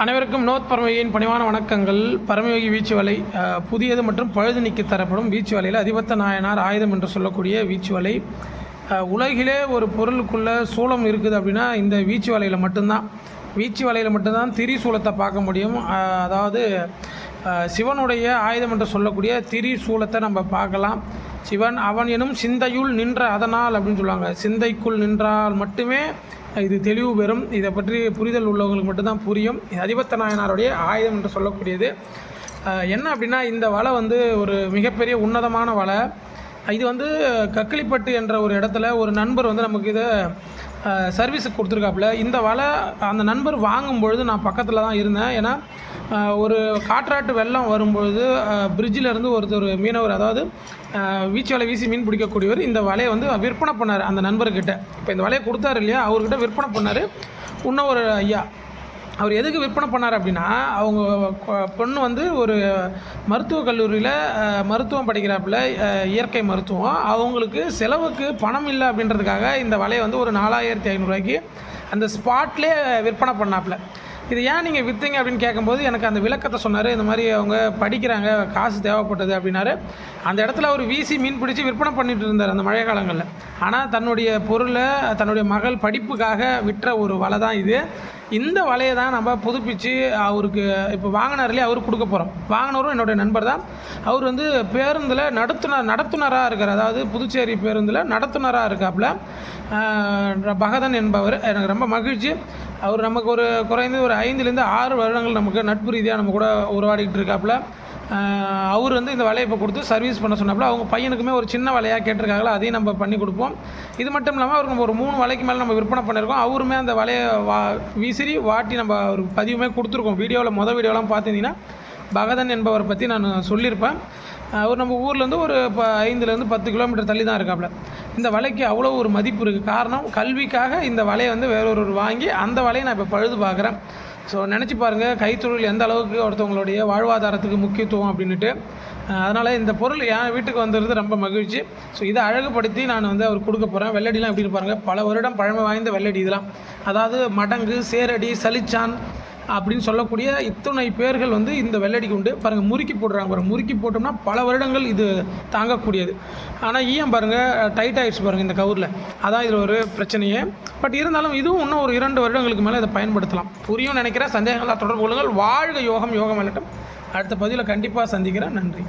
அனைவருக்கும் வினோத் பரமயோகியின் பணிவான வணக்கங்கள். பரமயோகி வீச்சு வலை புதியது மற்றும் பழுது நீக்கி தரப்படும் வீச்சு வலையில் அதிபத்த நாயனார் ஆயுதம் என்று சொல்லக்கூடிய வீச்சு வலை. உலகிலே ஒரு பொருளுக்குள்ளே சூலம் இருக்குது அப்படின்னா இந்த வீச்சு வலையில் மட்டும்தான். வீச்சு வலையில் மட்டும்தான் திரிசூலத்தை பார்க்க முடியும். அதாவது சிவனுடைய ஆயுதம் என்று சொல்லக்கூடிய திரிசூலத்தை நம்ம பார்க்கலாம். சிவன் அவன் எனும் சிந்தையுள் நின்ற அதனால் அப்படின்னு சொல்லுவாங்க. சிந்தைக்குள் நின்றால் மட்டுமே இது தெளிவு பெறும். இதை பற்றி புரிதல் உள்ளவங்களுக்கு மட்டும்தான் புரியும். இது அதிபத்த நாயனாருடைய ஆயுதம் என்று சொல்லக்கூடியது. என்ன அப்படின்னா, இந்த வலை ஒரு மிகப்பெரிய உன்னதமான வலை. இது கக்கிலிப்பட்டு என்ற ஒரு இடத்துல ஒரு நண்பர் நமக்கு இதை சர்வீஸுக்கு கொடுத்துருக்காப்புல. இந்த வலை அந்த நண்பர் வாங்கும்பொழுது நான் பக்கத்தில் தான் இருந்தேன். ஏன்னா ஒரு காற்றாட்டு வெள்ளம் வரும்பொழுது பிரிட்ஜிலேருந்து ஒருத்தர் மீனவர், அதாவது வீச்சு வலை வீசி மீன் பிடிக்கக்கூடியவர், இந்த வலையை விற்பனை பண்ணார் அந்த நண்பர்கிட்ட. இப்போ இந்த வலையை கொடுத்தாரு இல்லையா, அவர்கிட்ட விற்பனை பண்ணார். இன்னும் ஒரு ஐயா அவர் எதுக்கு விற்பனை பண்ணார் அப்படின்னா, அவங்க பொண்ணு ஒரு மருத்துவக் கல்லூரியில் மருத்துவம் படிக்கிறாப்புல, இயற்கை மருத்துவம். அவங்களுக்கு செலவுக்கு பணம் இல்லை அப்படின்றதுக்காக இந்த வலையை ஒரு 4500 அந்த ஸ்பாட்லேயே விற்பனை பண்ணாப்புல. இது ஏன் நீங்கள் விற்றீங்க அப்படின்னு கேட்கும்போது எனக்கு அந்த விளக்கத்தை சொன்னார். இந்த மாதிரி அவங்க படிக்கிறாங்க, காசு தேவைப்பட்டது அப்படின்னாரு. அந்த இடத்துல அவர் வீசி மீன் பிடிச்சி விற்பனை பண்ணிட்டு இருந்தார் அந்த மழை காலங்களில். ஆனால் தன்னுடைய பொருளை தன்னுடைய மகள் படிப்புக்காக விற்ற ஒரு வலை தான் இது. இந்த வலையை தான் நம்ம புதுப்பித்து அவருக்கு இப்போ வாங்கினார் இல்லையா, அவருக்கு கொடுக்க போகிறோம். வாங்கினவரும் என்னுடைய நண்பர் தான். அவர் பேருந்தில் நடத்துனராக இருக்கார். அதாவது புதுச்சேரி பேருந்தில் நடத்துனராக இருக்காப்புல. பகதன் என்பவர். எனக்கு ரொம்ப மகிழ்ச்சி. அவர் நமக்கு குறைந்து 5 to 6 வருடங்கள் நமக்கு நட்பு ரீதியாக நம்ம கூட உருவாடிக்கிட்டு இருக்காப்புல. அவர் இந்த வலையை இப்போ கொடுத்து சர்வீஸ் பண்ண சொன்னாப்புல. அவங்க பையனுக்குமே ஒரு சின்ன வலையாக கேட்டிருக்காங்களா, அதையும் நம்ம பண்ணி கொடுப்போம். இது மட்டும் இல்லாமல் அவருக்கு நம்ம ஒரு 3 வலைக்கு மேலே நம்ம விற்பனை பண்ணியிருக்கோம். அவருமே அந்த வலையை விசிறி வாட்டி நம்ம அவருக்கு பதிவுமே கொடுத்துருக்கோம். வீடியோவில் வீடியோலாம் பார்த்துருந்தீங்கன்னா பகதன் என்பவரை பற்றி நான் சொல்லியிருப்பேன். அவர் நம்ம ஊர்லேருந்து ஒரு 5 to 10 கிலோமீட்டர் தள்ளி தான் இருக்காப்புல. இந்த வலைக்கு அவ்வளோ ஒரு மதிப்பு இருக்குது. காரணம், கல்விக்காக இந்த வலையை வேறொரு வாங்கி அந்த வலையை நான் இப்போ பழுது பார்க்குறேன். ஸோ நினச்சி பாருங்கள், கைத்தொழில் எந்த அளவுக்கு ஒருத்தவங்களுடைய வாழ்வாதாரத்துக்கு முக்கியத்துவம் அப்படின்ட்டு. அதனால் இந்த பொருள் என் வீட்டுக்கு வந்துடுறது ரொம்ப மகிழ்ச்சி. ஸோ இதை அழகுபடுத்தி நான் அவர் கொடுக்க போகிறேன். வெள்ளடிலாம் எப்படி பாருங்கள், பல வருடம் பழமை வாய்ந்த வெள்ளடி இதெல்லாம். அதாவது மடங்கு, சேரடி, சலிச்சான் அப்படின்னு சொல்லக்கூடிய இத்தனை பேர்கள் இந்த வெள்ளடிக்கு உண்டு. பாருங்கள், முறுக்கி போடுறாங்க. பாருங்கள், முறுக்கி போட்டோம்னா பல வருடங்கள் இது தாங்கக்கூடியது. ஆனால் ஈயம் பாருங்கள், டைட் ஆகிடுச்சு பாருங்கள் இந்த கவரில். அதான் இதில் ஒரு பிரச்சனையே. பட் இருந்தாலும் இதுவும் இன்னும் ஒரு 2 வருடங்களுக்கு மேலே இதை பயன்படுத்தலாம். புரியும் நினைக்கிறேன். சந்தேகங்களாக தொடர்பு கொள்ளுங்கள். வாழ்க யோகம், யோகம் வெல்லட்டும். அடுத்த பதிவில் கண்டிப்பாக சந்திக்கிறேன். நன்றி.